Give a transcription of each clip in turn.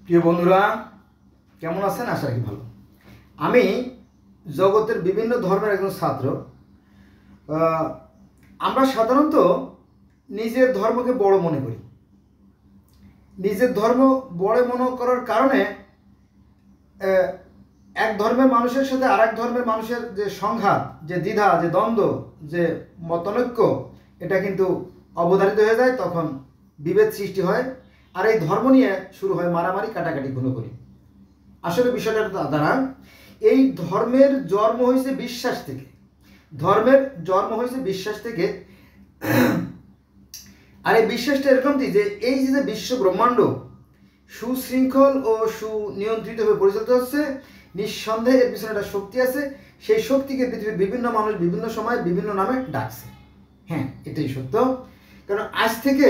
প্রিয় বন্ধুরা, কেমন আছেন? আশা রাখি ভালো। আমি জগতের বিভিন্ন ধর্মের একজন ছাত্র। আমরা সাধারণত নিজের ধর্মকে বড় মনে করি। নিজের ধর্ম বড় মনে করার কারণে এক ধর্মের মানুষের সাথে আর এক ধর্মের মানুষের যে সংঘাত, যে দ্বিধা, যে দ্বন্দ্ব, যে মতানৈক্য, এটা কিন্তু অবধারিত হয়ে যায়। তখন বিভেদ সৃষ্টি হয়, আর এই ধর্ম নিয়ে শুরু হয় মারামারি, কাটাকাটি, খুনোখুনি। আসলে বিষয়টা দাঁড়া, এই ধর্মের জন্ম হয়েছে বিশ্বাস থেকে। ধর্মের জন্ম হয়েছে বিশ্বাস থেকে। আর এই বিশ্বাসটা এরকমটি যে এই যে বিশ্ব ব্রহ্মাণ্ড সুশৃঙ্খল ও সুনিয়ন্ত্রিতভাবে পরিচালিত হচ্ছে, নিঃসন্দেহে এর পিছনে একটা শক্তি আছে। সেই শক্তিকে পৃথিবীর বিভিন্ন মানুষ বিভিন্ন সময় বিভিন্ন নামে ডাকছে। হ্যাঁ, এটাই সত্য। কারণ আজ থেকে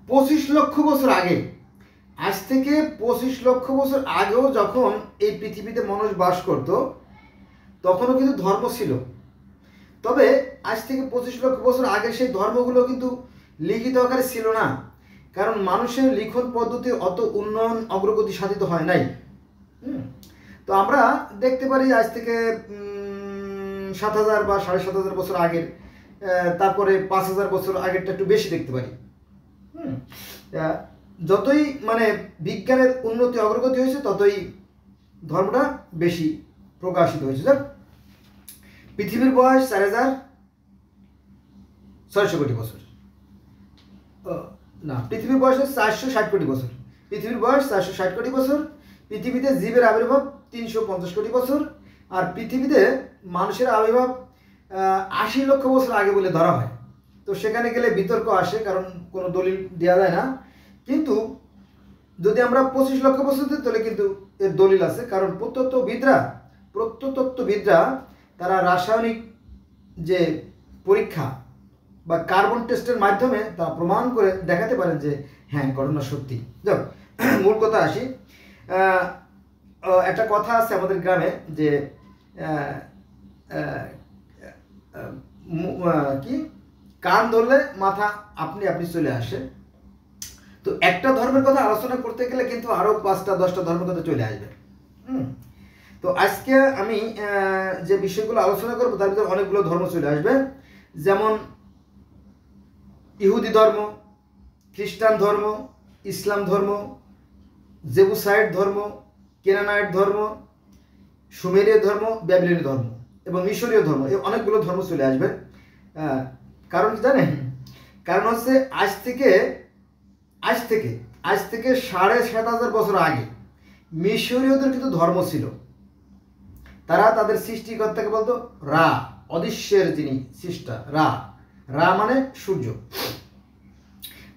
25 লক্ষ বছর আগে, আজ থেকে 25 লক্ষ বছর আগেও যখন এই পৃথিবীতে মানুষ বাস করত, তখনও কিন্তু ধর্ম ছিল। তবে আজ থেকে 25 লক্ষ বছর আগে সেই ধর্মগুলো কিন্তু লিখিত আকারে ছিল না। কারণ মানুষের লিখন পদ্ধতি অত উন্নয়ন অগ্রগতি সাধিত হয় নাই। তো আমরা দেখতে পারি আজ থেকে 7000 বা 7500 বছর আগের, তারপরে 5000 বছর আগেরটা একটু বেশি দেখতে পারি। যতই মানে বিজ্ঞানের উন্নতি অগ্রগতি হয়েছে, ততই ধর্মটা বেশি প্রকাশিত হয়েছে। পৃথিবীর বয়স 4600 কোটি বছর। না, পৃথিবীর বয়স 460 কোটি বছর। পৃথিবীর বয়স 460 কোটি বছর। পৃথিবীতে জীবের আবির্ভাব 350 কোটি বছর। আর পৃথিবীতে মানুষের আবির্ভাব 80 লক্ষ বছর আগে বলে ধরা হয়। তো সেখানে গেলে বিতর্ক আসে, কারণ কোনো দলিল দেওয়া যায় না। কিন্তু যদি আমরা 25 লক্ষ বছর দিই, তাহলে কিন্তু এর দলিল আছে। কারণ প্রত্নতত্ত্ববিদরা তারা রাসায়নিক যে পরীক্ষা বা কার্বন টেস্টের মাধ্যমে তারা প্রমাণ করে দেখাতে পারেন যে হ্যাঁ, ঘটনা সত্যি। যাক, মূল কথা আসি। একটা কথা আছে আমাদের গ্রামে যে কি, কান ধরলে মাথা আপনি আপনি চলে আসে। তো একটা ধর্মের কথা আলোচনা করতে গেলে কিন্তু আরও 5টা 10টা ধর্মের কথা চলে আসবে। তো আজকে আমি যে বিষয়গুলো আলোচনা করবো, তার ভিতরে অনেকগুলো ধর্ম চলে আসবে। যেমন ইহুদি ধর্ম, খ্রিস্টান ধর্ম, ইসলাম ধর্ম, জেবুসাইট ধর্ম, কেনানাইট ধর্ম, সুমেরীয় ধর্ম, ব্যাবিলনীয় ধর্ম এবং মিশরীয় ধর্ম। এই অনেকগুলো ধর্ম চলে আসবে। কারণ কি জানেন? কারণ হচ্ছে আজ থেকে 7500 বছর আগে মিশরীয়দের কিন্তু ধর্ম ছিল। তারা তাদের সৃষ্টিকর্তাকে বলতো রা, অদৃশ্যের যিনি সৃষ্টা, রা। রা মানে সূর্য।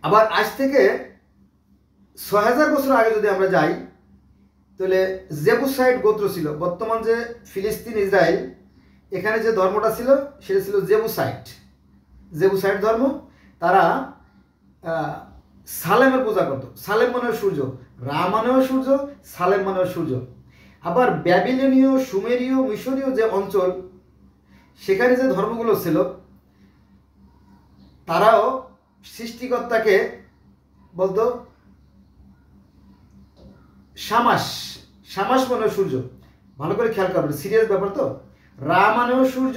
আবার আজ থেকে 6000 বছর আগে যদি আমরা যাই, তাহলে জেবুসাইট গোত্র ছিল। বর্তমান যে ফিলিস্তিন, ইসরায়েল, এখানে যে ধর্মটা ছিল সেটা ছিল জেবুসাইট ধর্ম। তারা সালেমের পূজা করত। সালেম মানেও সূর্য, রা মানেও সূর্য, সালেম মানেও সূর্য। আবার ব্যাবিলনীয়, সুমেরীয়, মিশরীয় যে অঞ্চল, সেখানে যে ধর্মগুলো ছিল, তারাও সৃষ্টিকর্তাকে বলতো শামাস। শামাস মানেও সূর্য। ভালো করে খেয়াল করবেন, সিরিয়াস ব্যাপার তো। রা মানেও সূর্য,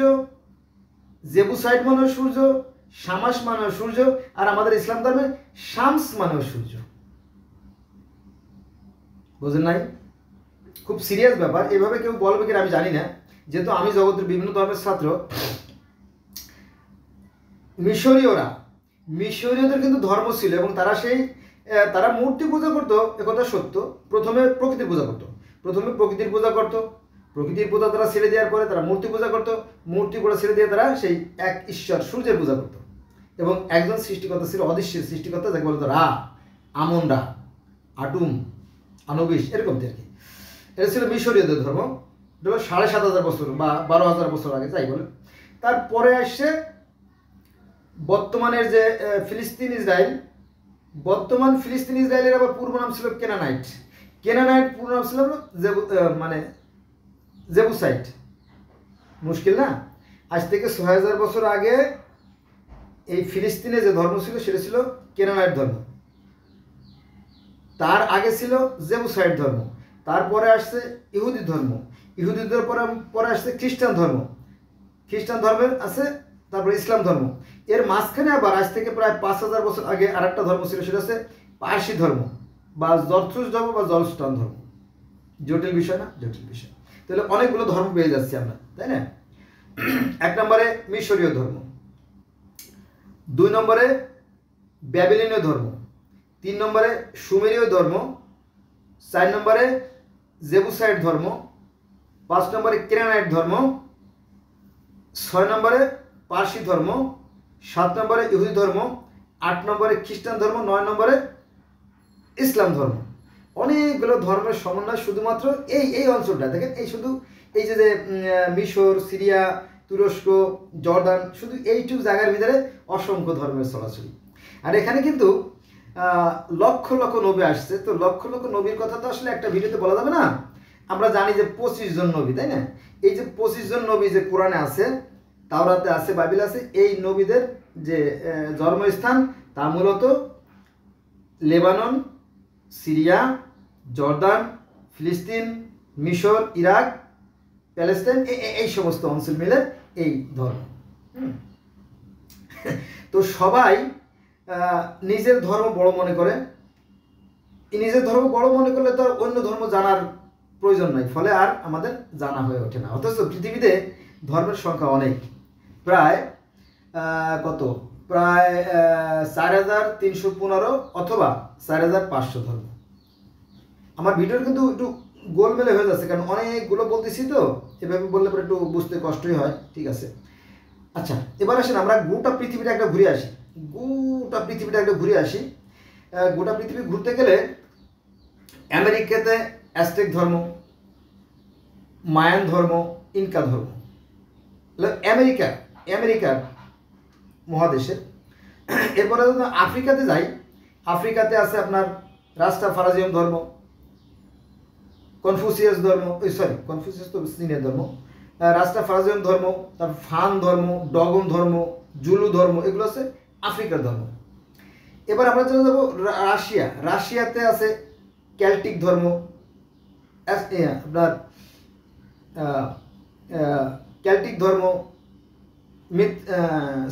জেবুসাইট মানেও সূর্য, শামাস মানেও সূর্য, আর আমাদের ইসলাম ধর্মে শামস মানেও সূর্য। বুঝেন নাই? খুব সিরিয়াস ব্যাপার। এভাবে কেউ বলবে কিনা আমি জানি না, যেহেতু আমি জগতের বিভিন্ন ধর্মের ছাত্র। মিশরীয়দের কিন্তু ধর্ম ছিল, এবং তারা মূর্তি পূজা করতো, একথা সত্য। প্রথমে প্রকৃতির পূজা করতো। প্রকৃতির পূজা তারা ছেড়ে দেওয়ার পরে তারা মূর্তি পূজা করতো। মূর্তি পূজা ছেড়ে দিয়ে তারা সেই এক ঈশ্বর সূর্যের পূজা করতো। এবং একজন সৃষ্টিকর্তা ছিল, অদৃশ্যের সৃষ্টিকর্তা, যাকে বলতো রা, আমন রা, আটুম, আনুবিস, এরকম আর কি। এটা ছিল মিশরীয়দের ধর্ম। এটা হলো 7500 বছর বা 12000 বছর আগে, যাই বলে। তারপরে আসছে বর্তমানের যে ফিলিস্তিন, ইসরায়েল। বর্তমান ফিলিস্তিন, ইসরায়েলের আবার পূর্ব নাম ছিল কেনানাইট। পূর্ব নাম ছিল জেবুসাইট। মুশকিল না? আজ থেকে 6000 বছর আগে এই ফিলিস্তিনে যে ধর্ম ছিল, সেটা ছিল কেনানাইট ধর্ম। তার আগে ছিল জেবুসাইট ধর্ম, তারপরে আসছে ইহুদি ধর্ম, ইহুদিদের পরে আসছে খ্রিস্টান ধর্ম, খ্রিস্টান ধর্মের আছে তারপরে ইসলাম ধর্ম। এর মাঝখানে আবার আজ থেকে প্রায় 5000 বছর আগে আরেকটা ধর্ম ছিল, সেটা হচ্ছে পার্সি ধর্ম বা জরথ্রুস ধর্ম বা জরস্টান ধর্ম। জটিল বিষয় না? জটিল বিষয়। তাহলে অনেকগুলো ধর্ম পেয়ে যাচ্ছি আমরা, তাই না? 1 নম্বরে মিশরীয় ধর্ম, 2 নম্বরে ব্যাবিলনীয় ধর্ম, 3 নম্বরে সুমেরীয় ধর্ম, 4 নম্বরে জেবুসাইট ধর্ম, 5 নম্বরে কেনানাইট ধর্ম, 6 নম্বরে পার্সি ধর্ম, 7 নম্বরে ইহুদি ধর্ম, 8 নম্বরে খ্রিস্টান ধর্ম, 9 নম্বরে ইসলাম ধর্ম। অনেকগুলো ধর্মের সমন্বয় শুধুমাত্র এই অঞ্চলটা দেখেন। এই শুধু এই যে মিশর, সিরিয়া, তুরস্ক, জর্দান, শুধু এইটুকু জায়গার ভিতরে অসংখ্য ধর্মের ছড়াছড়ি। আর এখানে কিন্তু লক্ষ লক্ষ নবী আসছে। তো লক্ষ লক্ষ নবীর কথা তো আসলে একটা ভিডিওতে বলা যাবে না। আমরা জানি যে 25 জন নবী, তাই না? এই যে 25 জন নবী যে কোরআনে আছে, তাওরাতে আছে, বাইবেল আছে, এই নবীদের যে জন্মস্থান তা মূলত লেবানন, সিরিয়া, জর্দান, ফিলিস্তিন, মিশর, ইরাক, প্যালেস্টাইন, এই সমস্ত অঞ্চল মিলে এই ধর্ম। তো সবাই নিজের ধর্ম বড় মনে করে। নিজের ধর্ম বড় মনে করলে তো অন্য ধর্ম জানার প্রয়োজন নাই, ফলে আর আমাদের জানা হয়ে ওঠে না। অথচ পৃথিবীতে ধর্মের সংখ্যা অনেক, প্রায় কত, প্রায় 4315 অথবা 4500 ধর্ম। আমার ভিডিওর কিন্তু একটু গোলমেলে হয়ে যাচ্ছে, কারণ অনেকগুলো বলতেছি তো, এভাবে বললে পরে একটু বুঝতে কষ্টই হয়। ঠিক আছে, আচ্ছা, এবার আসেন আমরা গোটা পৃথিবীটা একটা ঘুরে আসি। গোটা পৃথিবীটা একটা ঘুরে আসি। গোটা পৃথিবী ঘুরতে গেলে আমেরিকাতে অ্যাজটেক ধর্ম, মায়ান ধর্ম, ইনকা ধর্ম। আমেরিকার মহাদেশের। এরপরে যদি আফ্রিকাতে যাই, আফ্রিকাতে আছে আপনার রাস্টাফারাজিয়ান ধর্ম, কনফুসিয়াস ধর্ম, কনফুসিয়াস তো চীনের ধর্ম, রাস্টাফারাজিয়ান ধর্ম, তারপর ফান ধর্ম, ডগন ধর্ম, জুলু ধর্ম, এগুলো আছে আফ্রিকার ধর্ম। এবার আমরা চলে যাবো রাশিয়াতে আছে ক্যাল্টিক ধর্ম, আপনার ক্যাল্টিক ধর্ম,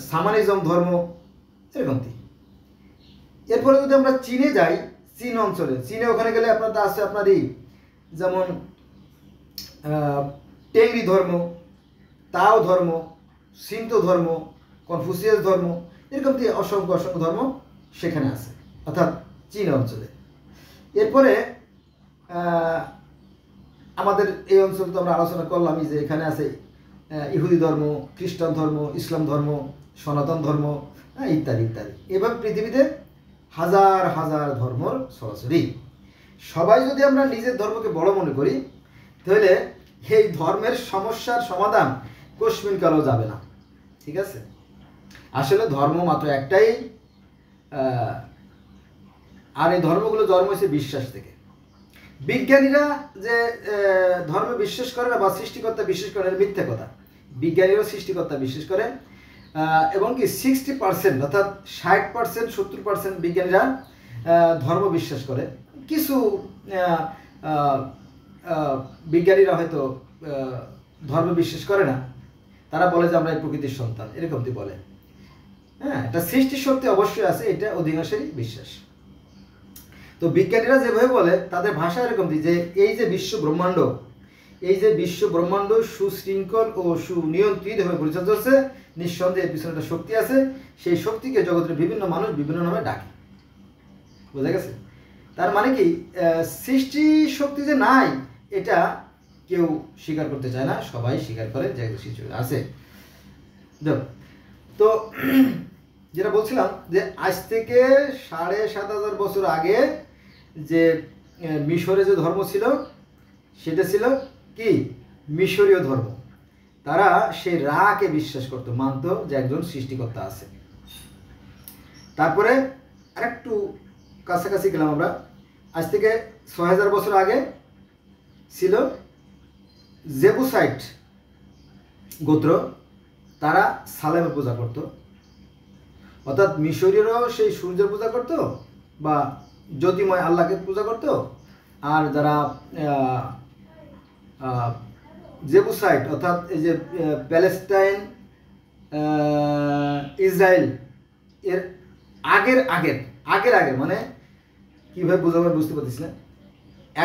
সামানিজম ধর্ম, এরকম। এরপরে যদি আমরা চীনে যাই, চীন অঞ্চলে, চীনে ওখানে গেলে আপনার আছে আপনার এই যেমন টেংরি ধর্ম, তাও ধর্ম, সিন্তো ধর্ম, কনফুসিয়াস ধর্ম, এরকম অসংখ্য ধর্ম সেখানে আছে, অর্থাৎ চীন অঞ্চলে। এরপরে আমাদের এই অঞ্চল তো আমরা আলোচনা করলামই যে এখানে আছে ইহুদি ধর্ম, খ্রিস্টান ধর্ম, ইসলাম ধর্ম, সনাতন ধর্ম, ইত্যাদি ইত্যাদি। এভাবে পৃথিবীতে হাজার হাজার ধর্মর ছড়াছড়ি। সবাই যদি আমরা নিজের ধর্মকে বড় মনে করি, তাহলে এই ধর্মের সমস্যার সমাধান কশ্মিন কালেও যাবে না। ঠিক আছে, আসলে ধর্ম মাত্র একটাই, আর এই ধর্মগুলো জন্ম হয়েছে বিশ্বাস থেকে। বিজ্ঞানীরা যে ধর্মে বিশ্বাস করে না বা সৃষ্টিকর্তা বিশ্বাস করে, মিথ্যা কথা। বিজ্ঞানীরাও সৃষ্টিকর্তা বিশ্বাস করে, এবং কি 60% অর্থাৎ 60% 70% বিজ্ঞানীরা ধর্ম বিশ্বাস করে। কিছু বিজ্ঞানীরা হয়তো ধর্ম বিশ্বাস করে না, তারা বলে যে আমরা এই প্রকৃতির সন্তান, এরকমটি বলে। হ্যাঁ, এটা সৃষ্টির শক্তি অবশ্যই আছে, এটা অধিকাংশেরই বিশ্বাস। তো বিজ্ঞানীরা যেভাবে বলে তাদের ভাষা এরকম যে এই যে বিশ্ব ব্রহ্মাণ্ড সুশৃঙ্খল ও সুনিয়ন্ত্রিতভাবে পরিচালিত হচ্ছে, নিঃসন্দেহে পিছনে একটা শক্তি আছে, সেই শক্তিকে জগতের বিভিন্ন মানুষ বিভিন্ন নামে ডাকে। বোঝা গেছে? তার মানে কি, সৃষ্টি শক্তি যে নাই এটা কেউ স্বীকার করতে চায় না, সবাই স্বীকার করে যে সৃষ্টি আছে। তো যেটা বলছিলাম যে আজ থেকে 7500 বছর আগে যে মিশরে যে ধর্ম ছিল সেটা ছিল কি, মিশরীয় ধর্ম। তারা সেই রাকে বিশ্বাস করতো, মানতো যে একজন সৃষ্টিকর্তা আছে। তারপরে আরেকটু কাছাকাছি গেলাম আমরা, আজ থেকে 6000 বছর আগে ছিল জেবুসাইট গোত্র, তারা সালেমে পূজা করত, অর্থাৎ মিশরীয়রাও সেই সূর্যের পূজা করত বা জ্যোতিময় আল্লাহকে পূজা করতো। আর যারা জেবুসাইট অর্থাৎ এই যে প্যালেস্টাইন, ইসরায়েল এর আগের আগের আগের আগের মানে কীভাবে বোঝাবো বুঝতে পারতেছি না।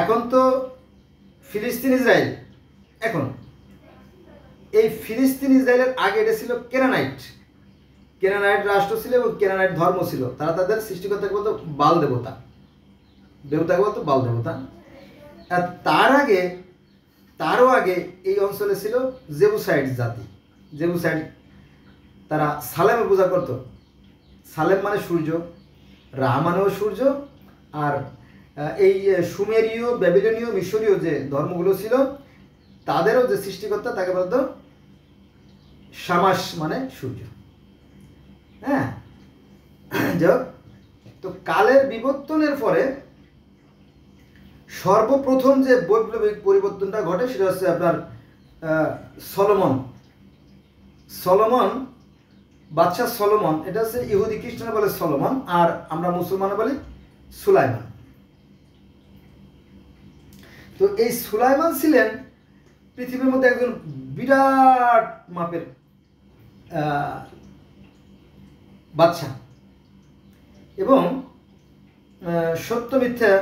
এখন তো ফিলিস্তিন ইসরায়েল, এখন এই ফিলিস্তিন ইসরায়েলের আগে এটা ছিল কেনানাইট রাষ্ট্র ছিল এবং কেনানাইট ধর্ম ছিল। তারা তাদের সৃষ্টিকর্তাকে বলতো বাল দেবতা, দেবতাকে বলতো বাল দেবতা। আর তারও আগে এই অঞ্চলে ছিল জেবুসাইট জাতি। জেবুসাইট তারা সালেমে পূজা করতো। সালেম মানে সূর্য, রা মানেও সূর্য। আর এই সুমেরীয়, ব্যাবিলনীয়, মিশরীয় যে ধর্মগুলো ছিল তাদেরও যে সৃষ্টিকর্তা তাকে বলতো শামাস মানে সূর্য। হ্যাঁ, যাক, তো কালের বিবর্তনের পরে সর্বপ্রথম যে বৈপ্লবিক পরিবর্তনটা ঘটে সেটা হচ্ছে আপনার সলোমন, বাদশাহ সলোমন। এটা হচ্ছে ইহুদি খ্রিস্টানরা বলে সলোমন, আর আমরা মুসলমানরা বলি সুলাইমান। তো এই সুলাইমান ছিলেন পৃথিবীর মধ্যে একজন বিরাট মাপের বাদশাহ, এবং সত্য মিথ্যা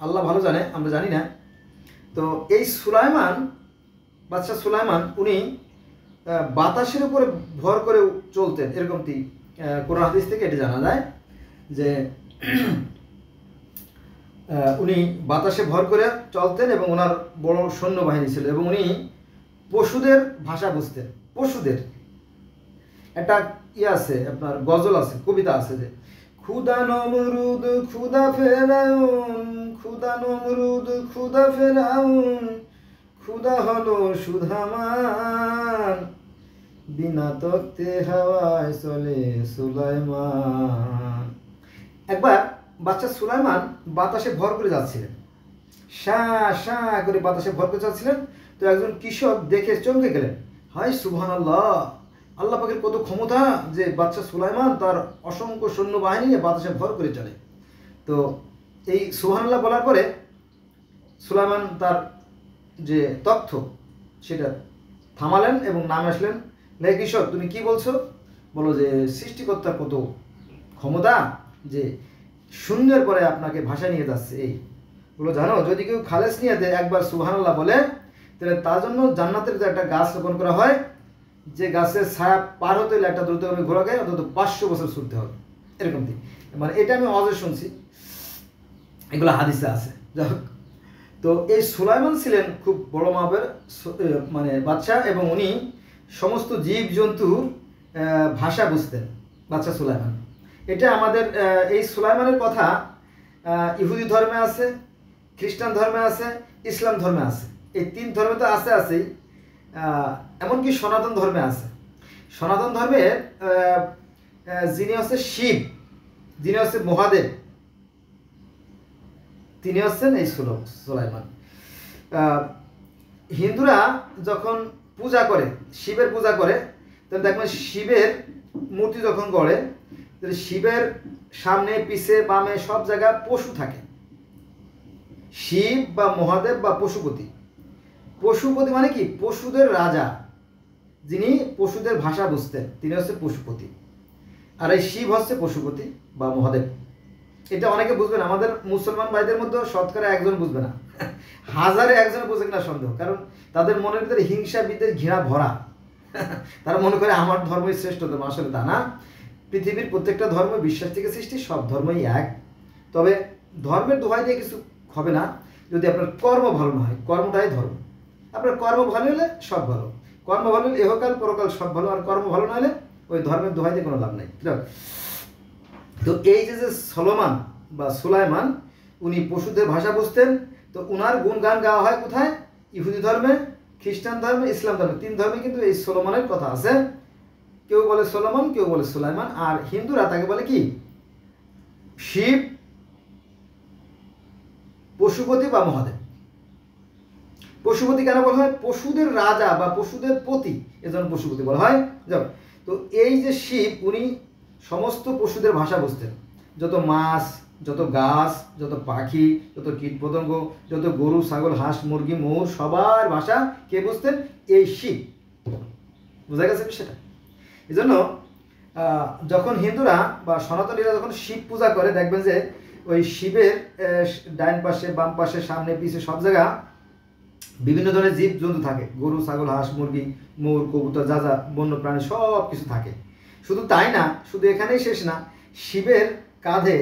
আল্লাহ ভালো জানে, আমরা জানি না। তো এই বাদশাহ সুলাইমান উনি বাতাসের উপরে ভর করে চলতেন, এরকমটি কোরআন হাদিস থেকে এটা জানা যায় যে উনি বাতাসে ভর করে চলতেন এবং ওনার বড় সৈন্যবাহিনী ছিল, এবং উনি পশুদের ভাষা বুঝতেন। পশুদের একটা আছে, আপনার গজল আছে, কবিতা আছে যে খুদা নমরুদ খুদা ফেরাউন, খুদা নমরুদ খুদা ফেরাউন, খুদা হলো সুধামান, বিনা তক্তে হাওয়ায় চলে সুলাইমান। একবার বাচ্চা সুলাইমান বাতাসে ভর করে যাচ্ছিলেন, শা করে বাতাসে ভর করে যাচ্ছিলেন। তো একজন কৃষক দেখে চমকে গেলেন, হায় সুবহানাল্লাহ, আল্লাহ পাকের কত ক্ষমতা যে বাদশাহ সুলাইমান তার অসংখ্য সৈন্যবাহিনী নিয়ে বাতাসে ভর করে চলে। তো এই সুবহানাল্লাহ বলার পরে সুলাইমান তার যে তথ্য সেটা থামালেন এবং নামে আসলেন, লে কৃষক তুমি কি বলছো? বলো যে সৃষ্টিকর্তার কত ক্ষমতা যে শূন্যের পরে আপনাকে ভাষা নিয়ে যাচ্ছে। এই বলো, জানো যদি কেউ খালেস নিয়ে দেয় একবার সুবহানাল্লাহ বলে, তাহলে তার জন্য জান্নাতের যে একটা গাছ রোপণ করা হয়, যে গাছের ছায়া পার হতে হলে একটা দ্রুতগামী ঘোড়াকে অন্তত 500 বছর ছুটতে হবে, এরকম কি। মানে এটা আমি অজে শুনছি, এগুলো হাদিসে আছে। যাই হোক, তো এই সুলাইমান ছিলেন খুব বড় মাপের মানে বাদশাহ, এবং উনি সমস্ত জীব জন্তুর ভাষা বুঝতেন, বাদশাহ সুলাইমান। এটা আমাদের এই সুলাইমানের কথা ইহুদি ধর্মে আছে, খ্রিস্টান ধর্মে আছে, ইসলাম ধর্মে আছে। এই 3 ধর্মে তো আছেই, এমনকি সনাতন ধর্মে আছে। সনাতন ধর্মের যিনি হচ্ছে শিব, যিনি হচ্ছে মহাদেব, তিনি হচ্ছেন এই সুলাইমান। হিন্দুরা যখন পূজা করে, শিবের পূজা করে, তখন দেখবেন শিবের মূর্তি যখন গড়ে, শিবের সামনে পিছে বামে সব জায়গায় পশু থাকে। শিব বা মহাদেব বা পশুপতি, পশুপতি মানে কি? পশুদের রাজা, যিনি পশুদের ভাষা বুঝতেন, তিনি হচ্ছে পশুপতি। আর এই শিব হচ্ছে পশুপতি বা মহাদেব। এটা অনেকে বুঝবেন, আমাদের মুসলমান ভাইদের মধ্যে শতকরা একজন বুঝবে না, হাজারে একজন বুঝে কিনা সন্দেহ। কারণ তাদের মনের ভিতরে হিংসা বিদ্বেষ ঘৃণা ভরা। তারা মনে করে আমার ধর্মই শ্রেষ্ঠ ধর্ম, আসলে তা না। পৃথিবীর প্রত্যেকটা ধর্ম বিশ্বাস থেকে সৃষ্টি, সব ধর্মই এক। তবে ধর্মের দোহাই দিয়ে কিছু হবে না যদি আপনার কর্ম ভালো না হয়। কর্মটাই ধর্ম। আপনার কর্ম ভালো হলে সব ভালো, কর্ম ভালো হলে ইহকাল পরকাল সব ভালো, আর কর্ম ভালো না হলে ওই ধর্মের দোহাই দিয়ে কোনো লাভ নাই। তো এই যে সলোমান বা সুলাইমান, উনি পশুদের ভাষা বুঝতেন। তো উনার গুণগান গাওয়া হয় কোথায়? ইহুদি ধর্মে, খ্রিস্টান ধর্মে, ইসলাম ধর্মে, 3 ধর্মে কিন্তু এই সলোমানের কথা আছে। কেউ বলে সলোমন, কেউ বলে সুলাইমান। আর হিন্দুরা তাকে বলে কি? শিব, পশুপতি বা মহাদেব। পশুপতি কেন বলা হয়? পশুদের রাজা বা পশুদের পতি, এজন্য পশুপতি বলা হয়। যাও, তো এই যে শিব, উনি সমস্ত পশুদের ভাষা বুঝতেন। যত মাছ, যত গাছ, যত পাখি, যত কীটপতঙ্গ, যত গরু, ছাগল, হাঁস, মুরগি, ময়ূর, সবার ভাষা কে বুঝতেন? এই শিব। বোঝা গেছে সেটা? এই জন্য যখন হিন্দুরা বা সনাতনীরা যখন শিব পূজা করে, দেখবেন যে ওই শিবের ডাইন পাশে, বাম পাশে, সামনে, পিছে সব জায়গা বিভিন্ন ধরনের জীব জন্তু থাকে। গরু, ছাগল, হাঁস, মুরগি, ময়ূর, কবুতর, যা যা বন্য প্রাণী সব কিছু থাকে। শুধু তাই না, শুধু এখানেই শেষ না, শিবের কাঁধে,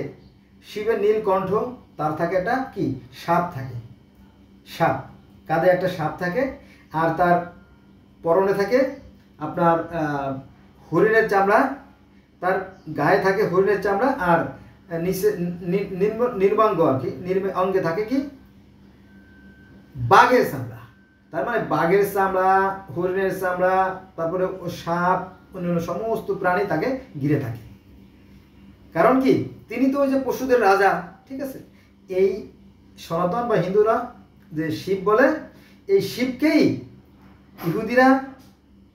শিবের নীলকণ্ঠ, তার থাকে একটা কি সাপ থাকে, সাপ, কাঁধে একটা সাপ থাকে, আর তার পরনে থাকে আপনার হরিণের চামড়া, তার গায়ে থাকে হরিণের চামড়া, আর নিচে নির্বাঙ্গ আর কি, অঙ্গে থাকে কি বাঘের চামড়া। তার মানে বাঘের চামড়া, হরিণের চামড়া, তারপরে সাপ, অন্যান্য সমস্ত প্রাণী তাকে ঘিরে থাকে। কারণ কি? তিনি তো ওই যে পশুদের রাজা, ঠিক আছে? এই সনাতন বা হিন্দুরা যে শিব বলে, এই শিবকেই ইহুদিরা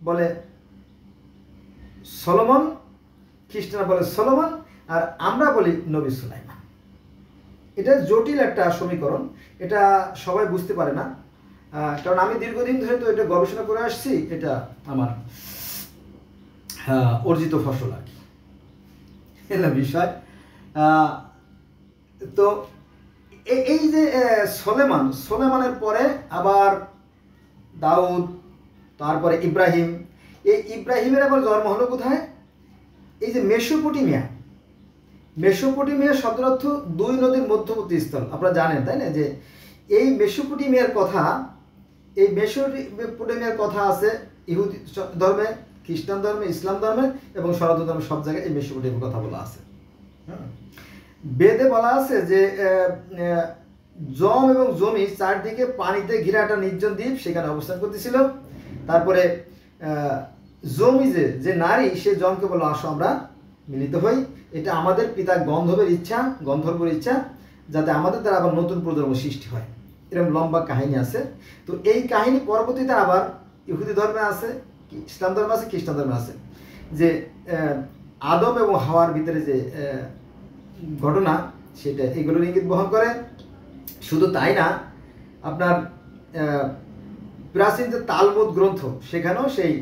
বলে সলোমন, খ্রিস্টানরা বলে সলোমন, আর আমরা বলি নবী সুলাইমান। এটা জটিল একটা সমীকরণ, এটা সবাই বুঝতে পারে না, কারণ আমি দীর্ঘদিন ধরে তো এটা গবেষণা করে আসছি, এটা আমার অর্জিত ফসল আর কি, এটা বিষয়। তো এই যে সোলেমানের পরে আবার দাউদ, তারপরে ইব্রাহিম। এই ইব্রাহিমের আবার জন্ম হলো কোথায়? এই যে মেসোপটেমিয়া শব্দের অর্থ দুই নদীর মধ্যবর্তী স্থল। আপনারা জানেন তাই না, যে এই মেসোপটেমিয়ার কথা আছে ইহুদি ধর্মে, খ্রিস্টান ধর্মে, ইসলাম ধর্মে এবং সনাতন ধর্মে, সব জায়গায় এই মেসোপটেমিয়ার কথা বলা আছে। বেদে বলা আছে যে জম এবং জমি চারদিকে পানিতে ঘিরে একটা নির্জন দ্বীপ, সেখানে অবস্থান করতেছিল। তারপরে জমি যে নারী, সে জমকে বলল আসো আমরা মিলিত হই, এটা আমাদের পিতা গন্ধর্বের ইচ্ছা, যাতে আমাদের দ্বারা আবার নতুন প্রজন্ম সৃষ্টি হয়। এরকম লম্বা কাহিনী আছে। তো এই কাহিনী পরবর্তীতে আবার ইহুদি ধর্মে আছে, ইসলাম ধর্মে আছে, খ্রিস্টান ধর্মে আছে, যে আদম এবং হাওয়ার ভিতরে যে ঘটনা, সেটা এগুলোর ইঙ্গিত বহন করে। শুধু তাই না, আপনার প্রাচীন যে তালমুদ গ্রন্থ, সেখানেও সেই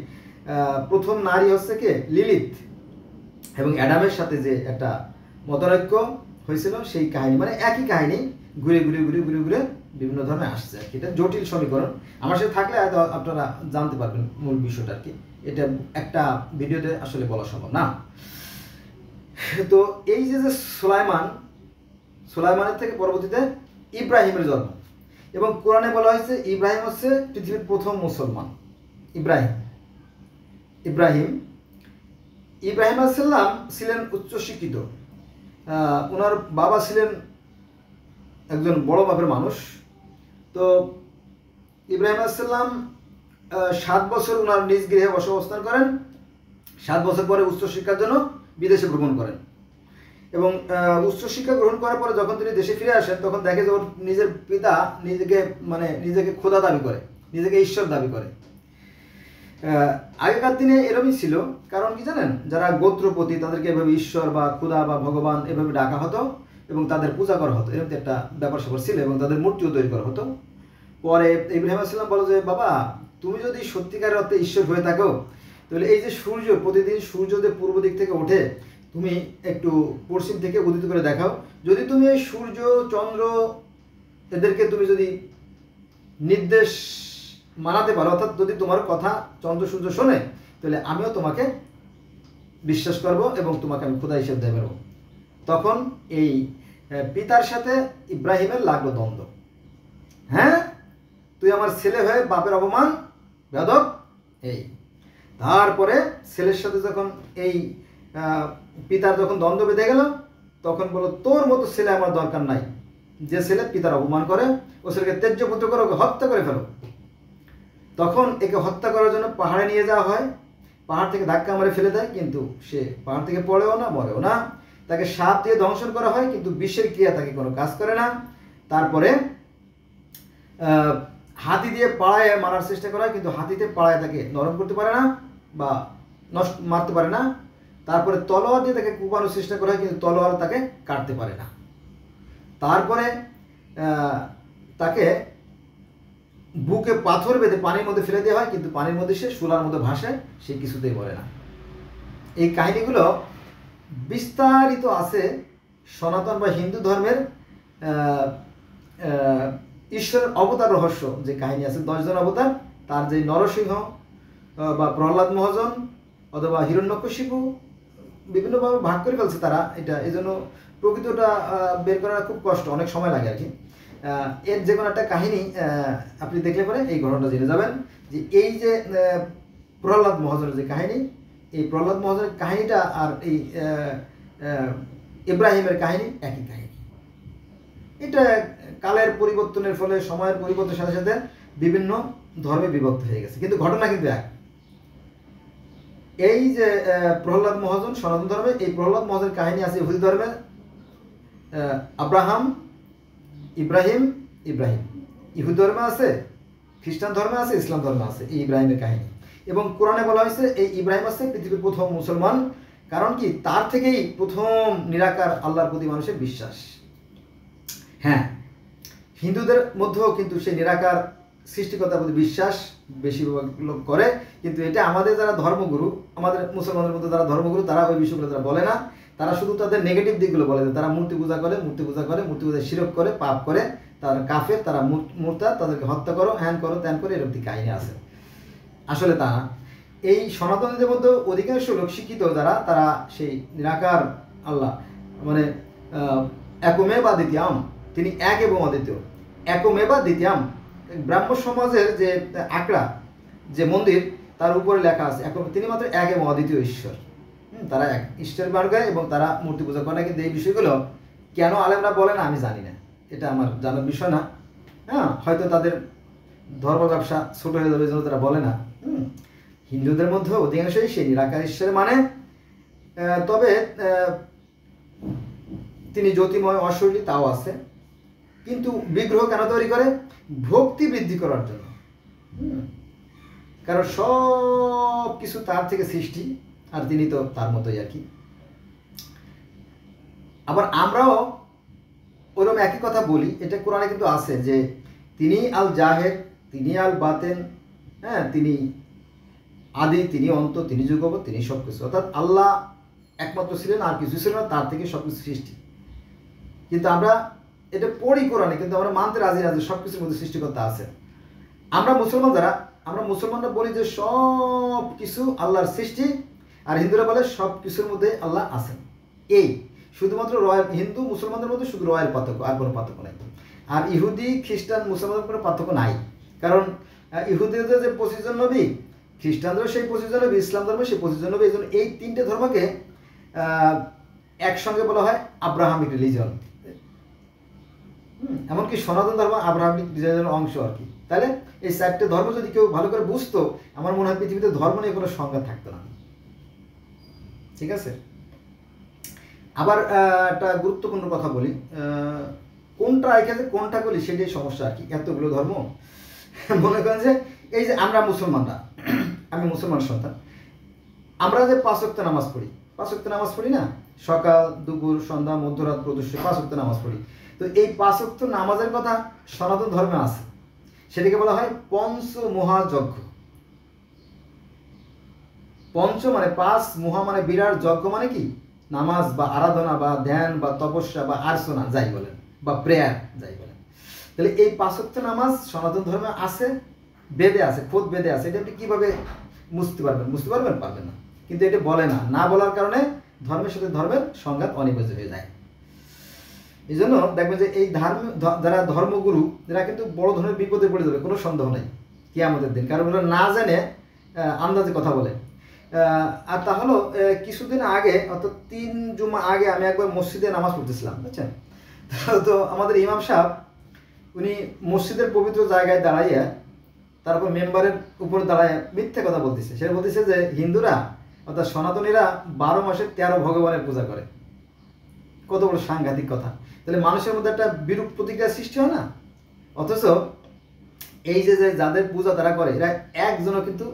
প্রথম নারী হচ্ছে কে লিলিথ, এবং অ্যাডামের সাথে যে একটা মতানৈক্য হয়েছিল, সেই কাহিনী, মানে একই কাহিনী ঘুরে ঘুরে ঘুরে ঘুরে ঘুরে বিভিন্ন ধরনের আসছে আর কি। এটা জটিল সমীকরণ, আমার সাথে থাকলে হয়তো আপনারা জানতে পারবেন মূল বিষয়টা আর কি। এটা একটা ভিডিওতে আসলে বলা সম্ভব না। তো এই যে সুলাইমানের থেকে পরবর্তীতে ইব্রাহিমের জন্ম, এবং কোরআনে বলা হয়েছে ইব্রাহিম হচ্ছে পৃথিবীর প্রথম মুসলমান। ইব্রাহিম আলাইহিসসালাম ছিলেন উচ্চশিক্ষিত। ওনার বাবা ছিলেন একজন বড় মাপের মানুষ। তো ইব্রাহিম আলাইহিসসালাম 7 বছর ওনার নিজ গৃহে অবস্থান করেন। 7 বছর পরে উচ্চশিক্ষার জন্য বিদেশে ভ্রমণ করেন, এবং উচ্চশিক্ষা গ্রহণ করার পরে যখন তিনি দেশে ফিরে আসেন, তখন দেখে যে ওর নিজের পিতা নিজেকে খোদা দাবি করে, নিজেকে ঈশ্বর দাবি করে। আগেকার দিনে এরকমই ছিল, কারণ কি জানেন, যারা গোত্রপতি তাদেরকে এভাবে ঈশ্বর বা খোদা বা ভগবান এভাবে ডাকা হতো এবং তাদের পূজা করা হতো, এরকম একটা ব্যাপার স্যাপার ছিল, এবং তাদের মূর্তিও তৈরি করা হতো। পরে ইব্রাহিম আলাইহিস সালাম বলো যে বাবা, তুমি যদি সত্যিকারের অর্থে ঈশ্বর হয়ে থাকো, তাহলে এই যে সূর্য, প্রতিদিন সূর্য যে পূর্ব দিক থেকে ওঠে, তুমি একটু পশ্চিম থেকে উদিত করে দেখাও। যদি তুমি এই সূর্য, চন্দ্র, এদেরকে তুমি যদি নির্দেশ মানাতে পারো, অর্থাৎ যদি তোমার কথা চন্দ্র সূর্য শোনে, তাহলে আমিও তোমাকে বিশ্বাস করব এবং তোমাকে আমি খোদা হিসেবে দেব। তখন এই পিতার সাথে ইব্রাহিমের লাগলো দ্বন্দ্ব। হ্যাঁ, তুই আমার ছেলে হয়ে বাপের অপমান, বেয়াদব। এই তারপরে ছেলের সাথে যখন এই পিতার যখন দ্বন্দ্ব বেঁধে গেল, তখন বলো তোর মতো ছেলে আমার দরকার নাই। যে ছেলে পিতার অপমান করে, ও ছেলেকে ত্যায্যপুত্র করে, ওকে হত্যা করে ফেলো। তখন একে হত্যা করার জন্য পাহাড়ে নিয়ে যাওয়া হয়, পাহাড় থেকে ধাক্কা মারে ফেলে দেয়, কিন্তু সে পাহাড় থেকে পড়েও না, মরেও না। তাকে সাপ দিয়ে দংশন করা হয়, কিন্তু বিষের ক্রিয়া তাকে কোনো কাজ করে না। তারপরে হাতি দিয়ে পাড়ায় মারার চেষ্টা করা হয়, কিন্তু হাতিতে পাড়ায় তাকে নরম করতে পারে না বা মারতে পারে না। তারপরে তলোয়ার দিয়ে তাকে কুপানোর চেষ্টা করা হয়, কিন্তু তলোয়ার তাকে কাটতে পারে না। তারপরে তাকে বুকে পাথর বেঁধে পানির মধ্যে ফেলে দেওয়া হয়, কিন্তু পানির মধ্যে সে শূলার মধ্যে ভাসে, সে কিছুতেই মরে না। এই কাহিনীগুলো বিস্তারিত আছে সনাতন বা হিন্দু ধর্মের ঈশ্বরের অবতার রহস্য যে কাহিনী আছে, 10 জন অবতার, তার যে নরসিংহ বা প্রহ্লাদ মহাজন অথবা হিরণ্যকশিপু বিভিন্নভাবে ভাগ করে ফেলছে তারা এটা, এই জন্য প্রকৃতটা বের করা খুব কষ্ট, অনেক সময় লাগে আর কি। এর যে কোনো একটা কাহিনী আপনি দেখলে পরে এই ঘটনাটা জেনে যাবেন যে এই যে প্রহ্লাদ মহাজনের যে কাহিনী, এই প্রহ্লাদ মহাজনের কাহিনীটা আর এই ইব্রাহিমের কাহিনী একই কাহিনী। এটা কালের পরিবর্তনের ফলে, সময়ের পরিবর্তনের সাথে সাথে বিভিন্ন ধর্মে বিভক্ত হয়ে গেছে, কিন্তু ঘটনা কিন্তু এক। এই যে প্রহ্লাদ মহাজন সনাতন ধর্মে, এই প্রহ্লাদ মহাজনের কাহিনী আছে ইহুদি ধর্মে, আব্রাহাম, ইব্রাহিম, ইব্রাহিম ইহুদি ধর্মে আছে, খ্রিস্টান ধর্মে আছে, ইসলাম ধর্মে আছে এই ইব্রাহিমের কাহিনী। এবং কোরআনে বলা হয়েছে এই ইব্রাহিম আছে পৃথিবীর প্রথম মুসলমান, কারণ কি তার থেকেই প্রথম নিরাকার আল্লাহর প্রতি মানুষের বিশ্বাস। হ্যাঁ, হিন্দুদের মধ্যেও কিন্তু সেই নিরাকার সৃষ্টিকর্তার প্রতি বিশ্বাস বেশিরভাগ লোক করে, কিন্তু এটা আমাদের যারা ধর্মগুরু, আমাদের মুসলমানদের মধ্যে যারা ধর্মগুরু, তারা ওই বিষয়গুলো তারা বলে না। তারা শুধু তাদের নেগেটিভ দিকগুলো বলে, তারা মূর্তি পূজা করে, মূর্তি পূজা শিরক করে, পাপ করে, তারা কাফের, তারা মুরতাদ, তাদেরকে হত্যা করো, হ্যান করো, ত্যান করে, এরকম কাহিনী আছে। আসলে তা না। এই সনাতনীদের মধ্যে অধিকাংশ লোক শিক্ষিত যারা, তারা সেই নিরাকার আল্লাহ মানে একমেবা দ্বিতীয়াম, তিনি এক এবং অদ্বিতীয়, একমেবা দ্বিতীয়াম। ব্রাহ্ম সমাজের যে আঁকড়া যে মন্দির, তার উপরে লেখা আছে তিনি মাত্র এক এবং অদ্বিতীয় ঈশ্বর। তারা এক ঈশ্বর মার্গে এবং তারা মূর্তি পূজা করে না। কিন্তু এই বিষয়গুলো কেন আলেমরা বলে না আমি জানি না, এটা আমার জানার বিষয় না। হ্যাঁ, হয়তো তাদের ধর্ম ব্যবসা ছোট হয়ে যাবে, জন্য তারা বলে না। হিন্দুদের মধ্যে অধিকাংশই সেই নিরাকার ঈশ্বর মানে, তবে তিনি জ্যোতিময় অশরীরী তাও আছে। কিন্তু বিগ্রহ কেন তৈরি করে? ভক্তি বৃদ্ধি করার জন্য। কারণ সব কিছু তার থেকে সৃষ্টি, আর তিনি তো তার মতোই আর কি। আবার আমরাও ওরকম একই কথা বলি, এটা কোরআনে কিন্তু আছে যে তিনি আল জাহের, তিনি আল বাতেন, হ্যাঁ, তিনি আদি, তিনি অন্ত, তিনি যুগপৎ, তিনি সব কিছু। অর্থাৎ আল্লাহ একমাত্র ছিলেন, আর কিছু ছিল না, তার থেকে সব কিছু সৃষ্টি। কিন্তু আমরা এটা পড়ি কোরআনে, কিন্তু আমরা মানতে রাজি না যে সব কিছুর মধ্যে সৃষ্টিকর্তা আছে। আমরা মুসলমান যারা, আমরা মুসলমানরা বলি যে সব কিছু আল্লাহর সৃষ্টি, আর হিন্দুরা বলে সব কিছুর মধ্যে আল্লাহ আছেন। এই শুধুমাত্র হিন্দু মুসলমানদের মধ্যে শুধু রয়ের পার্থক্য, আর কোনো পার্থক্য নাই। আর ইহুদি খ্রিস্টান মুসলমানদের কোনো পার্থক্য নাই, কারণ ইহুদিদের যে 25 জন নবী, খ্রিস্টানদেরও সেই 25 জন নবী, ইসলাম ধর্মে সেই 25 জন নবী। এই জন্য এই তিনটে ধর্মকে একসঙ্গে বলা হয় আব্রাহামিক রিলিজন। এমনকি সনাতন ধর্ম আব্রাহামিক রিলিজনের অংশ আর কি। তাহলে এই 4টে ধর্ম যদি কেউ ভালো করে বুঝতো, আমার মনে হয় পৃথিবীতে ধর্ম নিয়ে কোনো সংঘাত থাকতো না। ঠিক আছে, আবার একটা গুরুত্বপূর্ণ কথা বলি, কোনটা এখানে কোনটা বলি সেটাই সমস্যা আর কি। এতগুলো ধর্ম, মনে করেন যে এই যে আমরা মুসলমানরা, আমি মুসলমান সন্তান, আমরা যে 5 ওয়াক্ত নামাজ পড়ি, 5 ওয়াক্ত নামাজ পড়ি না, সকাল, দুপুর, সন্ধ্যা, মধ্যরাত, প্রদোষ, 5 ওয়াক্ত নামাজ পড়ি। তো এই 5 ওয়াক্ত নামাজের কথা সনাতন ধর্মে আছে, সেটাকে বলা হয় পঞ্চ মহাযজ্ঞ। পঞ্চ মানে 5, মহা মানে বিরাট, যজ্ঞ মানে কি নামাজ বা আরাধনা বা ধ্যান বা তপস্যা বা আর্চনা যাই বলেন, বা প্রেয়ার যাই বলেন। তাহলে এই 5 ওয়াক্ত নামাজ সনাতন ধর্মে আছে, বেদে আছে, খোদ বেদে আছে। এটা আপনি কীভাবে বুঝতে পারবেন? পারবেন না। কিন্তু এটা বলে না, না বলার কারণে ধর্মের সাথে ধর্মের সংঘাত অনিবার্য হয়ে যায়। এই জন্য দেখবেন যে এই যারা ধর্মগুরু, এরা কিন্তু বড় ধরনের বিপদে পড়ে যাবে, কোনো সন্দেহ নেই কিয়ামতের দিন, কারণ ওরা না জানে আন্দাজে কথা বলে। আর তা হলো কিছুদিন আগে, অর্থাৎ 3 জুমা আগে আমি একবার মসজিদে নামাজ পড়তেছিলাম, বুঝছেন? তো আমাদের ইমাম সাহেব উনি মসজিদের পবিত্র জায়গায় দাঁড়াইয়া, তারপর মেম্বারের উপর দাঁড়ায় মিথ্যে কথা বলতেছে। সে বলতেছে যে হিন্দুরা অর্থাৎ সনাতনীরা 12 মাসে 13 ভগবানের পূজা করে। কত বড় সাংঘাতিক কথা! তাহলে মানুষের মধ্যে একটা বিরূপ প্রতিক্রিয়া সৃষ্টি হয় না? অথচ এই যে যাদের পূজা তারা করে, এরা একজনও কিন্তু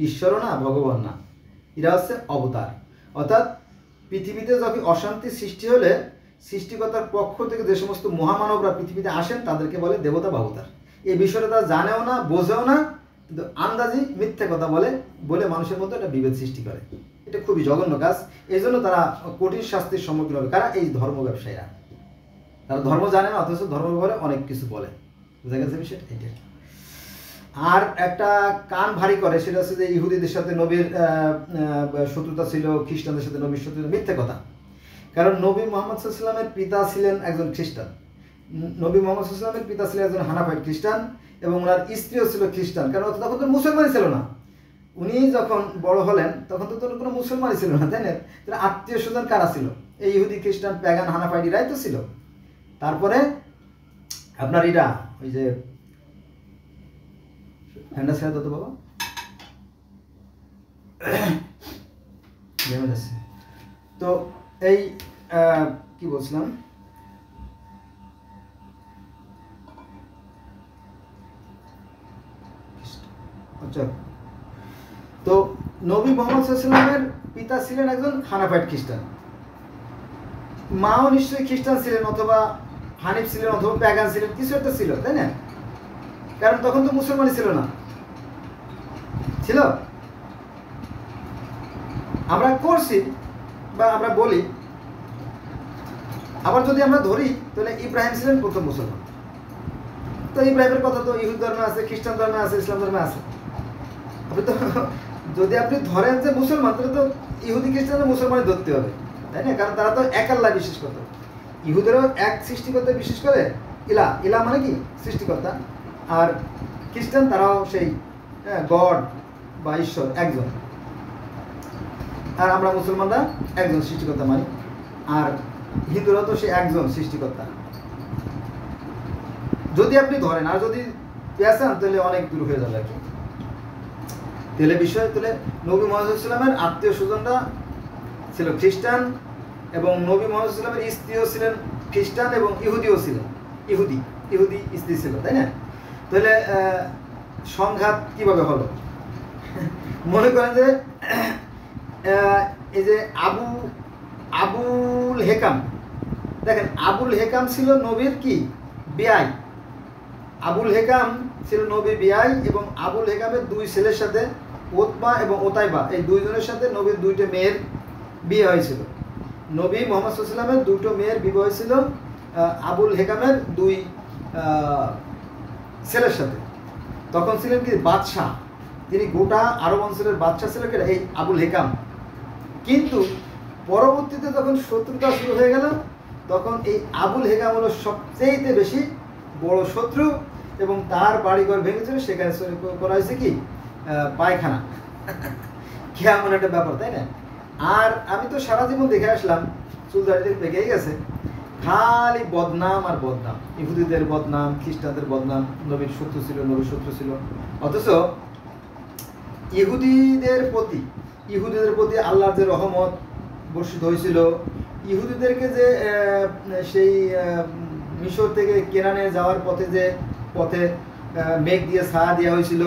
ঈশ্বরও না, ভগবান না, এরা হচ্ছে অবতার। অর্থাৎ পৃথিবীতে যখন অশান্তি সৃষ্টি হলে সৃষ্টিকর্তার পক্ষ থেকে যে সমস্ত মহামানবরা পৃথিবীতে আসেন তাদেরকে বলে দেবতা বা অবতার। এই বিষয়টা তারা জানেও না, বোঝেও না, কিন্তু আন্দাজি মিথ্যে কথা বলে মানুষের মধ্যে একটা বিভেদ সৃষ্টি করে। এটা খুবই জঘন্য কাজ। এই জন্য তারা কঠিন শাস্তির সম্মুখীন হবে। কারা? এই ধর্ম ব্যবসায়ীরা। তারা ধর্ম জানে না, অথচ ধর্ম ব্যাপারে অনেক কিছু বলে। বুঝা গেছে বিষয়? এইটা। আর একটা কান ভারী করে, সেটা হচ্ছে যে ইহুদিদের সাথে নবীর শত্রুতা ছিল, খ্রিস্টানদের সাথে নবীর শত্রুতা। মিথ্যে কথা। কারণ নবী মোহাম্মদ সাল্লাল্লাহু আলাইহি ওয়াসাল্লামের পিতা ছিলেন একজন খ্রিস্টান। নবী মোহাম্মদ সাল্লাল্লাহু আলাইহি ওয়াসাল্লামের পিতা ছিলেন একজন হানাফাইট খ্রিস্টান, এবং ওনার স্ত্রীও ছিল খ্রিস্টান। কারণ তখন তো মুসলমানই ছিল না। উনি যখন বড় হলেন তখন তো কোনো মুসলমানই ছিল না, তাই না? তাহলে আত্মীয় স্বজন কারা ছিল? এই ইহুদি, খ্রিস্টান, প্যাগান, হানাফাইটিরাই তো ছিল। তারপরে আপনার এটা ওই যে ফ্যান্ডা ছেড়ে তো বাবা তো এই কি বলছিলাম, আচ্ছা, তো নবী মোহাম্মদ সাল্লাল্লাহু আলাইহি ওয়াসাল্লামের পিতা ছিলেন একজন হানাফাইট খ্রিস্টান, মাও নিশ্চয়ই খ্রিস্টান ছিলেন, অথবা হানিফ ছিলেন, অথবা প্যাগান ছিলেন, কিছু একটা ছিল, তাই না? কারণ তখন তো মুসলমানই ছিল না, ছিল। আমরা করছি বা আমরা বলি, আবার যদি আমরা ধরি তাহলে ইব্রাহিম ছিলেন প্রথম মুসলমান। তো ইব্রাহিমের কথা তো ইহুদ ধর্মে আছে, খ্রিস্টান ধর্মে আছে, ইসলাম ধর্মে আছে। আপনি তো যদি আপনি ধরেন যে মুসলমান, তাহলে তো ইহুদি খ্রিস্টানদের মুসলমানই ধরতে হবে, তাই না? কারণ তারা তো এক আল্লাহ বিশ্বাস করত। ইহুদেরও এক সৃষ্টিকর্তা বিশ্বাস করে, ইলা। ইলা মানে কি? সৃষ্টিকর্তা। আর খ্রিস্টান তারাও সেই গড বা ঈশ্বর একজন। আর আমরা মুসলমানরা একজন সৃষ্টিকর্তা মানি, আর হিন্দুরা তো সে একজন সৃষ্টিকর্তা। যদি আপনি ধরেন, আর যদি পেঁচান তাহলে অনেক দূর হয়ে যাবে আর কি। তাহলে বিষয়, তাহলে নবী মুহাম্মদ সাল্লাল্লাহু আলাইহি ওয়াসাল্লামের আত্মীয় স্বজনরা ছিল খ্রিস্টান, এবং নবী মুহাম্মদ সাল্লাল্লাহু আলাইহি ওয়াসাল্লামের স্ত্রীও ছিলেন খ্রিস্টান, এবং ইহুদিও ছিলেন। ইহুদি স্ত্রী ছিল, তাই না? তাহলে সংঘাত কিভাবে হলো? মনে করেন যে এই যে আবুল হেকাম, দেখেন আবুল হেকাম ছিল নবীর কি বিয়াই। আবুল হেকাম ছিল নবীর বিয়াই, এবং আবুল হেকামের দুই ছেলের সাথে, ওতবা এবং ওতাইবা, এই দুইজনের সাথে নবীর দুইটা মেয়ের বিয়ে হয়েছিল। নবী মুহাম্মদ সাল্লাল্লাহু আলাইহি ওয়াসাল্লামের দুটো মেয়ের বিবাহ হয়েছিল আবুল হেকামের দুই ছেলের সাথে। তখন ছিলেন কি বাদশাহ, তিনি গোটা আরব অঞ্চলের বাদশাহ ছিলেন এই আবুল হেকাম। কিন্তু পরবর্তীতে যখন শত্রুতা শুরু হয়ে গেল, তখন এই আবুল হেকাম হলো সবচেয়ে বেশি বড় শত্রু, এবং তার বাড়িঘর ভেঙেছিল, সেখানে করা হয়েছে কি পায়খানা। কেমন একটা ব্যাপার, তাই না? আর আমি তো সারা জীবন দেখে আসলাম, চুলদাড়িতে পেকেই গেছে, খালি বদনাম আর বদনাম। ইহুদিদের বদনাম, খ্রিস্টানদের বদনাম, নবীর শত্রু ছিল, নবীর শত্রু ছিল। অথচ ইহুদিদের প্রতি আল্লাহর যে রহমত বর্ষিত হয়েছিল, ইহুদিদেরকে যে সেই মিশর থেকে কেনানে যাওয়ার পথে মেঘ দিয়ে ছায়া দেওয়া হয়েছিল,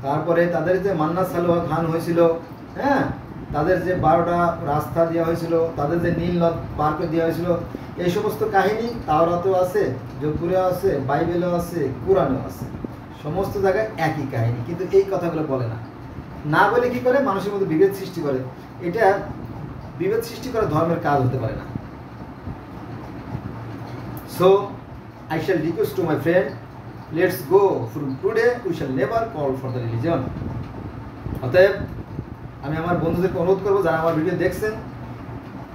তারপরে তাদের যে মান্না সালোয়া খান হয়েছিল, হ্যাঁ, তাদের যে 12টা রাস্তা দেওয়া হয়েছিল, তাদের যে নীল নদ পার করে দেওয়া হয়েছিল, এই সমস্ত কাহিনী তাওরাতেও আছে, জবুরেও আছে, বাইবেলেও আছে, কোরআনেও আছে। সমস্ত জায়গায় একই কাহিনী, কিন্তু এই কথাগুলো বলে না বলে কি করে? মানুষের মধ্যে বিভেদ সৃষ্টি করে। এটা বিভেদ সৃষ্টি করা ধর্মের কাজ হতে পারে না। So I shall request to my friend, let's go from today we shall never call for the religion. অতএব আমি আমার বন্ধুদেরকে অনুরোধ করবো, যারা আমার ভিডিও দেখছেন,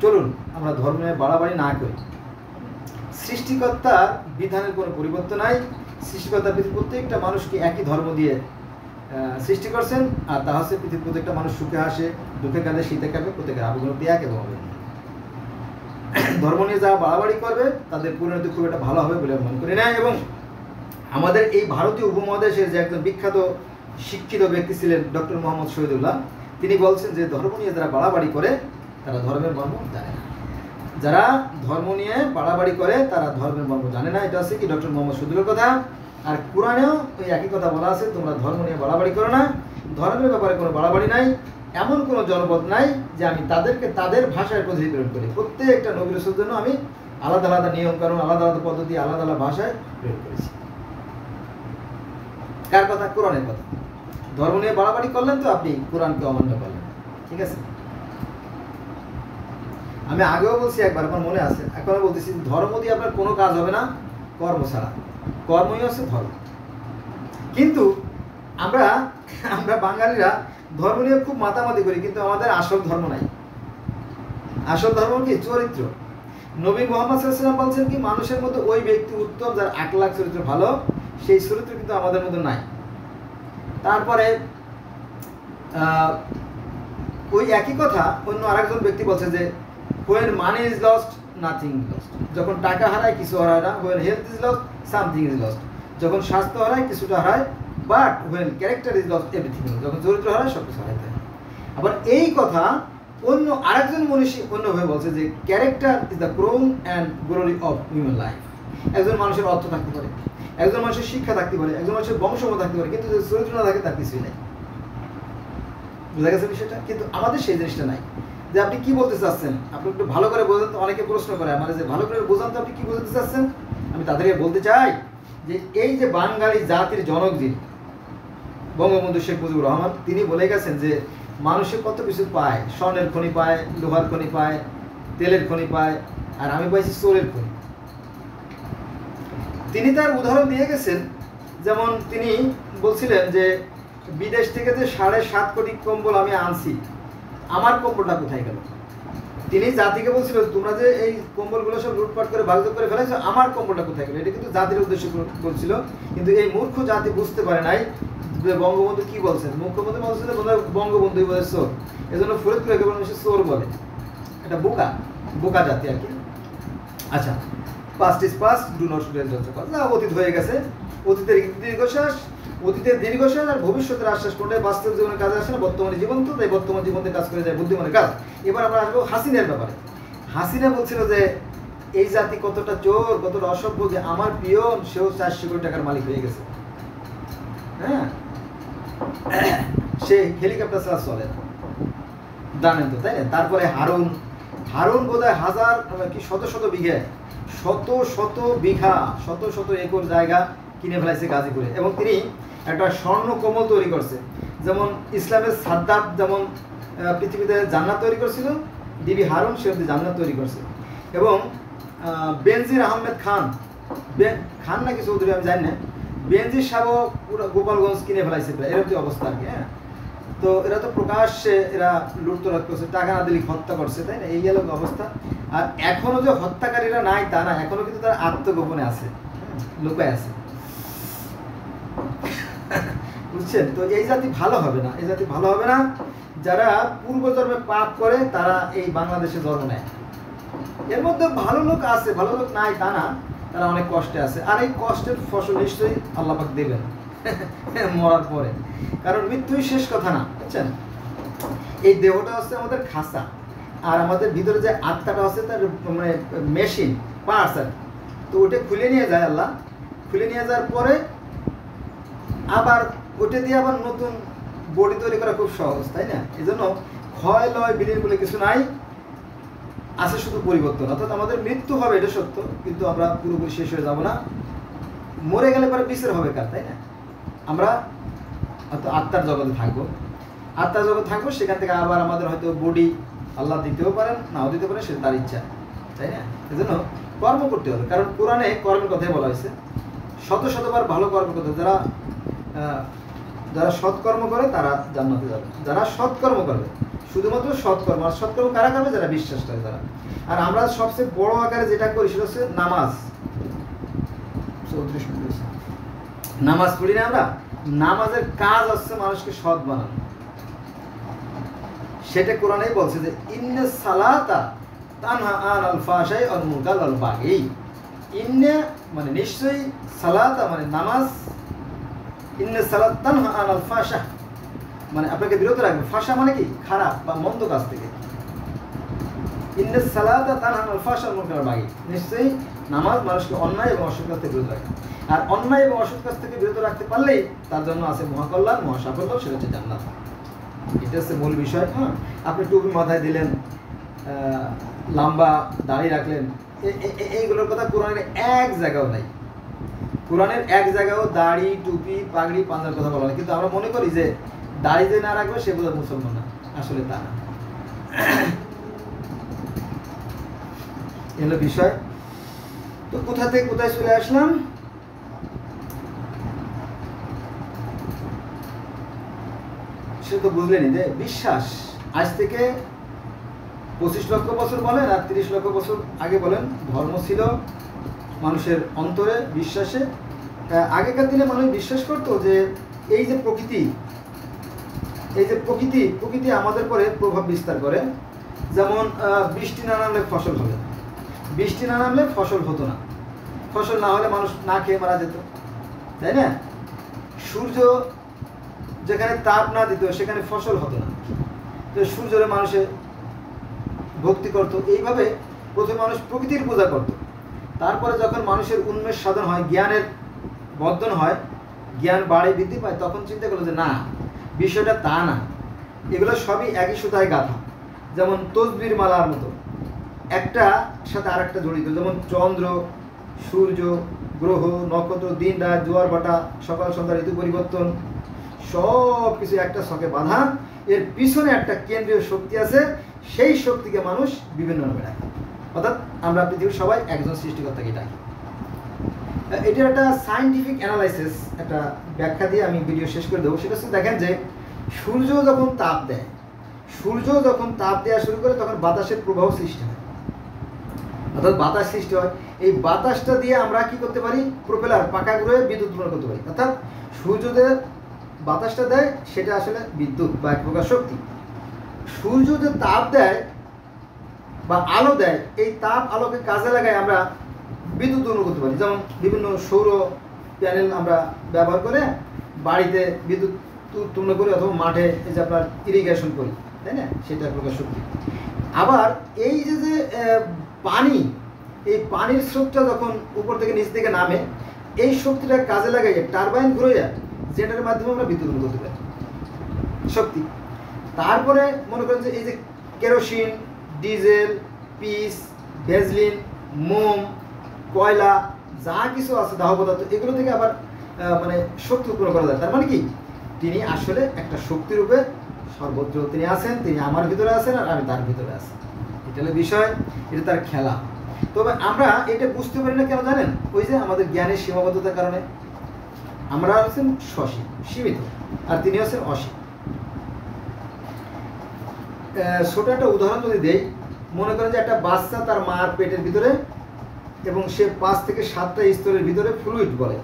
চলুন আমরা ধর্মে বাড়াবাড়ি না করি। সৃষ্টিকর্তার বিধানের কোনো পরিবর্তন নাই। সৃষ্টিকর্তা পৃথিবীর প্রত্যেকটা মানুষকে একই ধর্ম দিয়ে সৃষ্টি করছেন, আর তা হচ্ছে পৃথিবীর প্রত্যেকটা মানুষ সুখে হাসে, দুঃখে কাঁদে, শীতে কাঁপে, প্রত্যেকের আবেদনটি এক এবং হবে। ধর্ম নিয়ে যারা বাড়াবাড়ি করবে তাদের পরিণতি খুব একটা ভালো হবে বলে মনে করি না। এবং আমাদের এই ভারতীয় উপমহাদেশের যে একজন বিখ্যাত শিক্ষিত ব্যক্তি ছিলেন ডক্টর মোহাম্মদ শহীদুল্লাহ, তিনি বলছেন যে ধর্ম নিয়ে যারা বাড়াবাড়ি করে তারা ধর্মের মর্ম জানে না। যারা ধর্ম নিয়ে বাড়াবাড়ি করে তারা ধর্মের মর্ম জানে না। এটা হচ্ছে কি ডক্টর মোহাম্মদ শহীদুল্লাহর কথা। আর কোরআনেও ওই একই কথা বলা আছে, তোমরা ধর্ম নিয়ে বাড়াবাড়ি করো না। ধর্মের ব্যাপারে কোনো বাড়াবাড়ি নাই, এমন কোনো জনপদ নাই যে আমি তাদেরকে তাদের ভাষায় প্রতিনিধি প্রেরণ করি। প্রত্যেকটা নবী রাসূলের জন্য আমি আলাদা আলাদা নিয়ম কানুন, আলাদা আলাদা পদ্ধতি, আলাদা আলাদা ভাষায় প্রয়োগ করেছি। কার কথা? কোরআনের কথা। ধর্ম নিয়ে বাড়াবাড়ি করলেন তো আপনি কোরআনকে অমান্য করলেন। ঠিক আছে, আমি আগেও বলছি একবার, আমার মনে আছে, এখনো বলতেছি, ধর্ম দিয়ে আপনার কোনো কাজ হবে না কর্ম ছাড়া। কর্মই হচ্ছে ধর্ম। কিন্তু আমরা বাঙালিরা ধর্ম নিয়ে খুব মাতামাতি করি, কিন্তু আমাদের আসল ধর্ম নাই। আসল ধর্ম কি? চরিত্র। নবী মুহাম্মদ সাল্লাল্লাহু আলাইহি ওয়াসাল্লাম বলছেন কি, মানুষের মধ্যে ওই ব্যক্তি উত্তম যার আখলাক চরিত্র ভালো, সেই চরিত্র কিন্তু আমাদের মধ্যে নাই। তারপরে ওই একই কথা অন্য আরেকজন ব্যক্তি বলছে যে when money is lost nothing is lost, যখন টাকা হারায় কিছু হারায় না, when health is lost something is lost, যখন স্বাস্থ্য হারায় কিছুটা হারায়, but when character is lost everything is lost, যখন চরিত্র হারায় সব কিছু হারায়। আবার এই কথা অন্য আরেকজন মনীষী অন্যভাবে বলছে যে character is the crown and glory of human life. একজন মানুষের অর্থ থাকতে পারে, একজন মানুষের শিক্ষা থাকতে পারে, একজন মানুষের বংশগত থাকতে পারে, কিন্তু যদি চরিত্র না থাকে তার কিছুই নাই। বুঝা গেছে বিষয়টা? কিন্তু আমাদের সেই জিনিসটা নাই। যে আপনি কি বলতে চাচ্ছেন, আপনি একটু ভালো করে বোঝান তো। অনেকে প্রশ্ন করে আমার যে ভালো করে বোঝান তো আপনি কি বোঝাতে চাচ্ছেন। আমি তাদেরকে বলতে চাই যে এই যে বাঙালি জাতির জনক যিনি বঙ্গবন্ধু শেখ মুজিবুর রহমান, তিনি বলে গেছেন যে মানুষের কত কিছু পায়, স্বর্ণের খনি পায়, লোহার খনি পায়, তেলের খনি পায়, আর আমি পাইছি চোরের খনি। তিনি তার উদাহরণ দিয়ে গেছেন, যেমন তিনি বলছিলেন যে বিদেশ থেকে যে 7.5 কোটি কম্বল আমি আনছি, আমার কম্বলটা কোথায় গেল? তিনি জাতিকে বলছিল তোমরা যে এই কম্বলগুলো সব লুটপাট করে ভাগযোগ করে ফেলেছো, আমার কম্বলটা কোথায় গেল? এটা কিন্তু জাতির উদ্দেশ্য বলছিল। কিন্তু এই মূর্খ জাতি বুঝতে পারে নাই বঙ্গবন্ধু কি বলছেন। মুখ্যমন্ত্রী বলছেন বঙ্গবন্ধুই বলে চোর, এজন্য ফরিদপুরে মানুষ চোর বলে। এটা বোকা জাতি আর কি। আচ্ছা, past is past, do not যা অতীত হয়ে গেছে, অতীতের দীর্ঘশ্বাস আর ভবিষ্যতের আশ্বাস করলে বাস্তব জীবনে কাজে আসে না, বর্তমানে জীবন তো, তাই বর্তমান জীবনে কাজ করে যায় বুদ্ধিমানের কাজ। এবার আমরা আসবো হাসিনার ব্যাপারে। হাসিনা বলছিল যে এই জাতি কতটা চোর, কতটা অসভ্য, যে আমার পিয়ন সেও 400 কোটি টাকার মালিক হয়ে গেছে। হ্যাঁ, সে হেলিকপ্টার ছাড়া চলে না, জানেন তো, তাই না? তারপরে হারুন বোধহয় হাজার কি শত বিঘা, শত একর জায়গা কিনে ফেলাইছে গাজীপুরে, এবং তিনি একটা স্বর্ণ কোমল তৈরি করছে। যেমন ইসলামের সাদ্দাত যেমন পৃথিবীতে জান্নাত তৈরি করছিল, বিবি হারুন সে জান্নাত তৈরি করছে। এবং বেনজির আহমেদ খান নাকি চৌধুরী, আমি জানি না, বেনজির সাহেব পুরো গোপালগঞ্জ কিনে ফেলাইছে, এরকম অবস্থা আর কি। হ্যাঁ, তো এরা তো প্রকাশ্যে এরা লুটতরাজ করছে, টাকা না দিলে হত্যা করছে, তাই না? এই গেল অবস্থা। আর এখনো যে হত্যাকারীরা নাই তা না, এখনো কিন্তু তারা আত্মগোপনে আছে, লুকায় আছে, বুঝছেন? তো এই জাতি ভালো হবে না, এই জাতি ভালো হবে না। যারা পূর্বজন্মে পাপ করে তারা এই বাংলাদেশে জন্ম নেয়। এর মধ্যে ভালো লোক আছে, ভালো লোক নাই তা না, তারা অনেক কষ্টে আছে। আর এই কষ্টের ফসল নিশ্চয়ই আল্লাহ পাক দেবেন মরার পরে, কারণ মৃত্যুই শেষ কথা না, বুঝছেন? এই দেহটা হচ্ছে আমাদের খাসা, আর আমাদের ভিতরে যে আত্মাটা আছে তার মানে মেশিন পার্টস আর, তো ওটা খুলে নিয়ে যায় আল্লাহ। খুলে নিয়ে যাওয়ার পরে আবার ওটা দিয়ে আবার নতুন বডি তৈরি করা খুব সহজ, তাই না? এই জন্য ক্ষয় লয় বিলীন বলে কিছু নাই, আছে শুধু পরিবর্তন। অর্থাৎ আমাদের মৃত্যু হবে, এটা সত্য, কিন্তু আমরা পুরোপুরি শেষ হয়ে যাব না। মরে গেলে পরে বিচার হবে কার, তাই না? আমরা আত্মার জগতে থাকবো, সেখান থেকে আবার আমাদের হয়তো বডি আল্লাহ দিতেও পারেন, নাও দিতে পারেন, সে তার ইচ্ছা, তাই না? এই জন্য কর্ম করতে হবে, কারণ কোরআনে কর্মের কথাই বলা হয়েছে। শতবার ভালো কর্ম করতে, যারা সৎকর্ম করে তারা জান্নাতে যাবে। যারা সৎকর্ম করবে, শুধুমাত্র সৎকর্ম। আর সৎকর্ম কারা করবে? যারা বিশ্বাস করে তারা। আর আমরা সবচেয়ে বড় আকারে যেটা করি সেটা হচ্ছে নামাজ। 34 মিনিট নামাজ পড়ি না আমরা। নামাজের কাজ হচ্ছে মানুষকে সৎ বানানো। সেটা কোরআনেই বলছে যে ইন্নাস সালাতা তানহা আনিল ফাহশাই ওয়াল মুনকার ওয়াল বাগি। ইন্না মানে নিশ্চয়ই, সালাতা মানে নামাজ, ইন্নাস সালাত তানহা আনিল ফাহশা মানে আপনাকে বিরত রাখবে। ফাহশা মানে কি? খারাপ বা মন্দ কাজ থেকে। ইন্নাস সালাতা তানহা আনিল ফাহশা ওয়াল মুনকার ওয়াল বাগি, নিশ্চয়ই নামাজ মানুষকে অন্যায় এবং অসৎ কাজ থেকে বিরত রাখে। আর অন্যায় এবং অসৎ কাজ থেকে বিরত রাখতে পারলেই তার জন্য আছে মহাকল্যাণ, মহাসাফল্য, সেটা হচ্ছে জান্নাত। এটা হচ্ছে মূল বিষয়। হ্যাঁ, আপনি টুপি মাথায় দিলেন, লম্বা দাড়ি রাখলেন, এইগুলোর কথা কোরআনের এক জায়গাও নাই। কোরআনের এক জায়গাও দাড়ি, টুপি, পাগড়ি, পাঞ্জার কথা বলা হয়, কিন্তু আমরা মনে করি যে দাড়ি যে না রাখবে সে বোধহয় মুসলমান না। আসলে তা না। এলো বিষয়। তো কোথা থেকে কোথায় চলে আসলাম? সে তো বুঝলেনি যে বিশ্বাস আজ থেকে 25 লক্ষ বছর বলেন আর 30 লক্ষ বছর আগে বলেন, ধর্ম ছিল মানুষের অন্তরে, বিশ্বাসে। আগেকার দিনে মানুষ বিশ্বাস করতো যে এই যে প্রকৃতি, এই যে প্রকৃতি আমাদের পরে প্রভাব বিস্তার করে। যেমন বৃষ্টি না নামলে ফসল হবে, বৃষ্টি না নামলে ফসল হতো না, ফসল না হলে মানুষ না খেয়ে মারা যেত, তাই না? সূর্য যেখানে তাপ না দিত সেখানে ফসল হতো না, তো সূর্যের মানুষে ভক্তি করত। এইভাবে প্রথমে মানুষ প্রকৃতির পূজা করত। তারপরে যখন মানুষের উন্মেষ সাধন হয়, জ্ঞানের বর্ধন হয়, জ্ঞান বাড়ে, বৃদ্ধি পায়, তখন চিন্তা করলো যে না, বিষয়টা তা না, এগুলো সবই একই সুতায় গাঁথা। যেমন তসবির মালার মতো একটা সাথে আর একটা জড়িত। যেমন চন্দ্র, সূর্য, গ্রহ, নক্ষত্র, দিন রাত, জোয়ার ভাটা, সকাল সন্ধ্যা, ঋতু পরিবর্তন, সব কিছু একটা ছকে বাঁধা। এর পিছনে একটা কেন্দ্রীয় শক্তি আছে, সেই শক্তিকে মানুষ বিভিন্ন নামে ডাকে। অর্থাৎ আমরা পৃথিবীর সবাই একজন সৃষ্টিকর্তাকে ডাকি। এটার একটা সায়েন্টিফিক অ্যানালাইসিস, একটা ব্যাখ্যা দিয়ে আমি ভিডিও শেষ করে দেবো। সেটা হচ্ছে দেখেন যে সূর্য যখন তাপ দেয়, সূর্য যখন তাপ দেওয়া শুরু করে তখন বাতাসের প্রবাহ সৃষ্টি হয়, অর্থাৎ বাতাস সৃষ্টি হয়। এই বাতাসটা দিয়ে আমরা কি করতে পারি? প্রোপেলার, পাকা ঘুরে বিদ্যুৎ উৎপন্ন করতে পারি। অর্থাৎ সূর্য যে বাতাসটা দেয় সেটা আসলে বিদ্যুৎ বা এক প্রকার শক্তি। সূর্য যে তাপ দেয় বা আলো দেয়, এই তাপ আলোকে কাজে লাগায় আমরা বিদ্যুৎ উৎপন্ন করতে পারি। যেমন বিভিন্ন সৌর প্যানেল আমরা ব্যবহার করে বাড়িতে বিদ্যুৎ উৎপন্ন করি, অথবা মাঠে এই যে আপনার ইরিগেশন করি, তাই না? সেটা এক প্রকার শক্তি। আবার এই যে যে পানি, এই পানির স্রোতটা যখন উপর থেকে নিচ থেকে নামে, এই শক্তিটা কাজে লাগাইয়ে টারবাইন ঘুরে যায়, যেটার মাধ্যমে আমরা বিদ্যুৎ উৎপন্ন করতে পারি, শক্তি। তারপরে মনে করেন যে এই যে কেরোসিন, ডিজেল, পিস, ভেজলিন, মোম, কয়লা, যা কিছু আছে দাহ পদার্থ, এগুলো থেকে আবার মানে শক্তি উৎপন্ন করা যায়। তার মানে কি, তিনি আসলে একটা শক্তি রূপে সর্বত্র তিনি আছেন, তিনি আমার ভিতরে আছেন আর আমি তার ভিতরে আছি। এটা হলো বিষয়, এটা তার খেলা। তবে আমরা এটা বুঝতে পারি না কেন জানেন? ওই যে আমাদের জ্ঞানের সীমাবদ্ধতার কারণে। আমরা হচ্ছেন সসীম, সীমিত, আর তিনি হচ্ছেন অসীম। ছোট একটা উদাহরণ যদি দেই, মনে করেন যে একটা বাচ্চা তার মার পেটের ভিতরে, এবং সে 5 থেকে 7টা স্তরের ভিতরে ফ্লুইড বলে,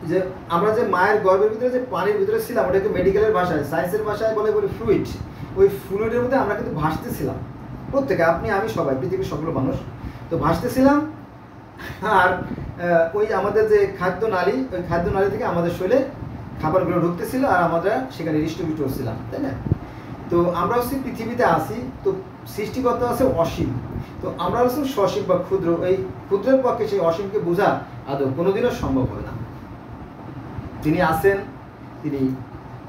যে আমরা যে মায়ের গর্ভের ভিতরে যে পানির ভিতরে ছিলাম, ওটাকে মেডিকেলের ভাষায়, সায়েন্সের ভাষায় বলে ফ্লুইড। ওই ফ্লুইডের মধ্যে আমরা কিন্তু ভাসতেছিলাম, প্রত্যেকে, আপনি, আমি, সবাই, পৃথিবীর সকল মানুষ তো ভাসতেছিলাম। আর ওই আমাদের যে খাদ্য নালী, ওই খাদ্য নালী থেকে আমাদের শরীরে খাবারগুলো ঢুকতেছিল, আর আমরা সেখানে হৃষ্টপুষ্ট হচ্ছিলাম, তাই না? তো আমরা হচ্ছে পৃথিবীতে আসি, তো সৃষ্টিকর্তা আছে অসীম, তো আমরা হচ্ছে সসীম বা ক্ষুদ্র। এই ক্ষুদ্রের পক্ষে সেই অসীমকে বোঝা আদৌ কোনোদিনও সম্ভব হবে না। তিনি আছেন, তিনি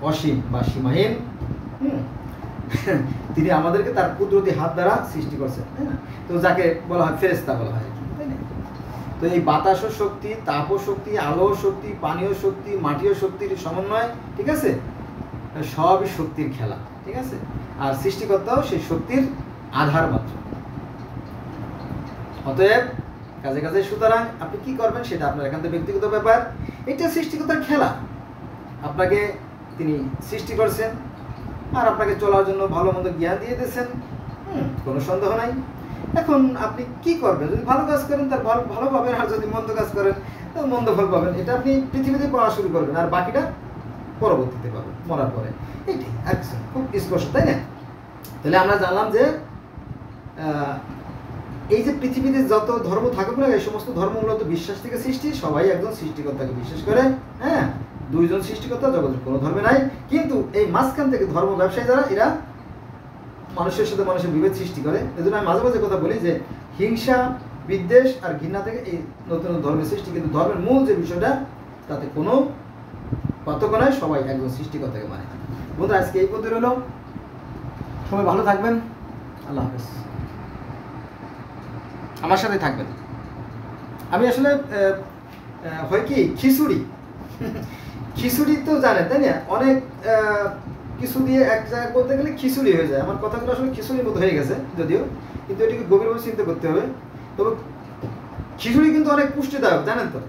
অসীম বা সীমাহীন। তিনি আমাদেরকে তার কুদরতি হাত দ্বারা সৃষ্টি করছেন, তাই না? তো যাকে বলা হয় ফেরেশতা বলা হয়, তাই না? তো এই বাতাসও শক্তি, তাপও শক্তি, আলো শক্তি, পানীয় শক্তি, মাটিও শক্তির সমন্বয়, ঠিক আছে? সবই শক্তির খেলা, ঠিক আছে? আর সৃষ্টিকর্তাও সেই শক্তির আধার মাত্র। অতএব কাজে কাজে, সুতরাং আপনি কি করবেন সেটা আপনার একান্ত ব্যক্তিগত ব্যাপার। এটা সৃষ্টিকর্তার খেলা। আপনাকে তিনি সৃষ্টি করছেন, আর আপনাকে চলার জন্য ভালো মন্দ জ্ঞান দিয়ে দিয়েছেন, কোনো সন্দেহ নাই। এখন আপনি কি করবেন? যদি ভালো কাজ করেন তার ভালো পাবেন, আর যদি মন্দ কাজ করেন তো মন্দ ফল পাবেন। এটা আপনি পৃথিবীতে পাওয়া শুরু করবেন, আর বাকিটা পরবর্তীতে পাবেন, মরার পরে। এইটাই আচ্ছা, খুব স্পষ্ট, তাই না? তাহলে আমরা জানলাম যে এই যে পৃথিবীতে যত ধর্ম থাকুক না, এই সমস্ত ধর্ম মূলত বিশ্বাস থেকে সৃষ্টি। সবাই একজন সৃষ্টিকর্তাকে বিশ্বাস করে, হ্যাঁ, দুইজন সৃষ্টিকর্তা জগতের কোনো ধর্মে নাই। কিন্তু এই মাঝখান থেকে ধর্ম ব্যবসায়ী যারা, এরা মানুষের সাথে মানুষের বিভেদ সৃষ্টি করে। এজন্য আমি মাঝে মাঝে কথা বলি যে হিংসা, বিদ্বেষ আর ঘৃণা থেকে এই নতুন ধর্মের সৃষ্টি। কিন্তু ধর্মের মূল যে বিষয়টা, তাতে কোনো পার্থক্য নয়, সবাই একজন সৃষ্টিকর্তাকে মানে। বন্ধুরা, আজকে এই পদ্ধতি হলো। সবাই ভালো থাকবেন, আল্লাহ হাফেজ। আমার সাথে থাকবেন। আমি আসলে হয় কি খিচুড়ি খিচুড়ি তো জানেন তাই না, অনেক কিছু দিয়ে এক জায়গায় করতে গেলে খিচুড়ি হয়ে যায়। আমার কথাগুলো আসলে খিচুড়ির মতো হয়ে গেছে যদিও, কিন্তু এটিকে গভীরভাবে চিন্তা করতে হবে। তবে খিচুড়ি কিন্তু অনেক পুষ্টিদায়ক জানেন তো।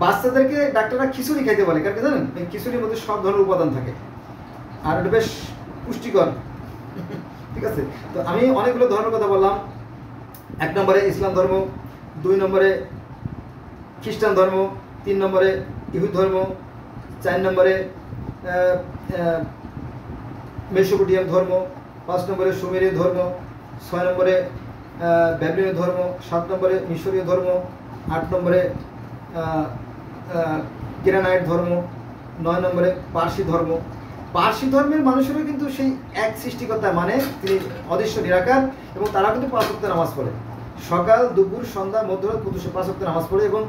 বাচ্চাদেরকে ডাক্তাররা খিচুড়ি খাইতে বলে, কারণ কি জানেন, এই খিচুড়ির মধ্যে সব ধরনের উপাদান থাকে আর এটা বেশ পুষ্টিকর। ঠিক আছে, তো আমি অনেকগুলো ধর্মের কথা বললাম। 1 নম্বরে ইসলাম ধর্ম, 2 নম্বরে খ্রিস্টান ধর্ম, 3 নম্বরে ইহুদ ধর্ম, 4 নম্বরে মেসোপটেমিয়ান ধর্ম, 5 নম্বরে সুমেরীয় ধর্ম, 6 নম্বরে ব্যাবিলনীয় ধর্ম, 7 নম্বরে মিশরীয় ধর্ম, 8 নম্বরে কেরানাইট ধর্ম, 9 নম্বরে পার্সি ধর্ম। পার্সি ধর্মের মানুষেরও কিন্তু সেই এক সৃষ্টিকর্তা, মানে তিনি অদৃশ্য নিরাকার, এবং তারা কিন্তু 5 ওয়াক্ত নামাজ পড়ে। সকাল, দুপুর, সন্ধ্যা, মধ্যরাত প্রত্যেক 5 ওয়াক্ত নামাজ পড়ে, এবং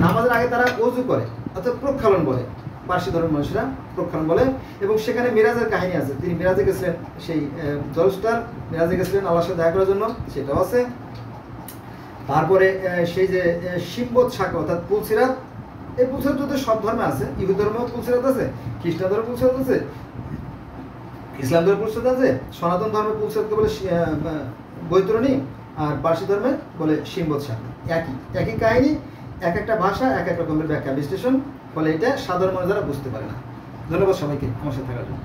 নামাজের আগে তারা ওযু করে, অর্থাৎ প্রক্ষালন বলে। পার্সি ধর্মের মানুষেরা প্রক্ষালন বলে। এবং সেখানে মিরাজের কাহিনী আছে, তিনি মিরাজে গেছিলেন, সেই জলস্টার মিরাজে গেছিলেন আল্লাহর সাথে দেখা করার জন্য, সেটাও আছে। তারপরে সেই যে শিম্বত শাখা অর্থাৎ পুলসিরাত, এই পুলসিরাত তো সব ধর্মে আছে। ইহুদ ধর্মেও পুলসিরাত আছে, খ্রিস্টান ধর্মে পুলসিরাত আছে, ইসলাম ধর্মে পুলসিরাত আছে, সনাতন ধর্মে পুলসিরাতকে বলে বৈতরণী, আর পার্সি ধর্মে বলে শিম্বত শাখা। একই কাহিনী, এক একটা ভাষা, এক এক রকমের ব্যাখ্যা বিশ্লেষণ, ফলে এটা সাধারণ মানুষ যারা বুঝতে পারে না। ধন্যবাদ সবাইকে আমার সাথে থাকার জন্য।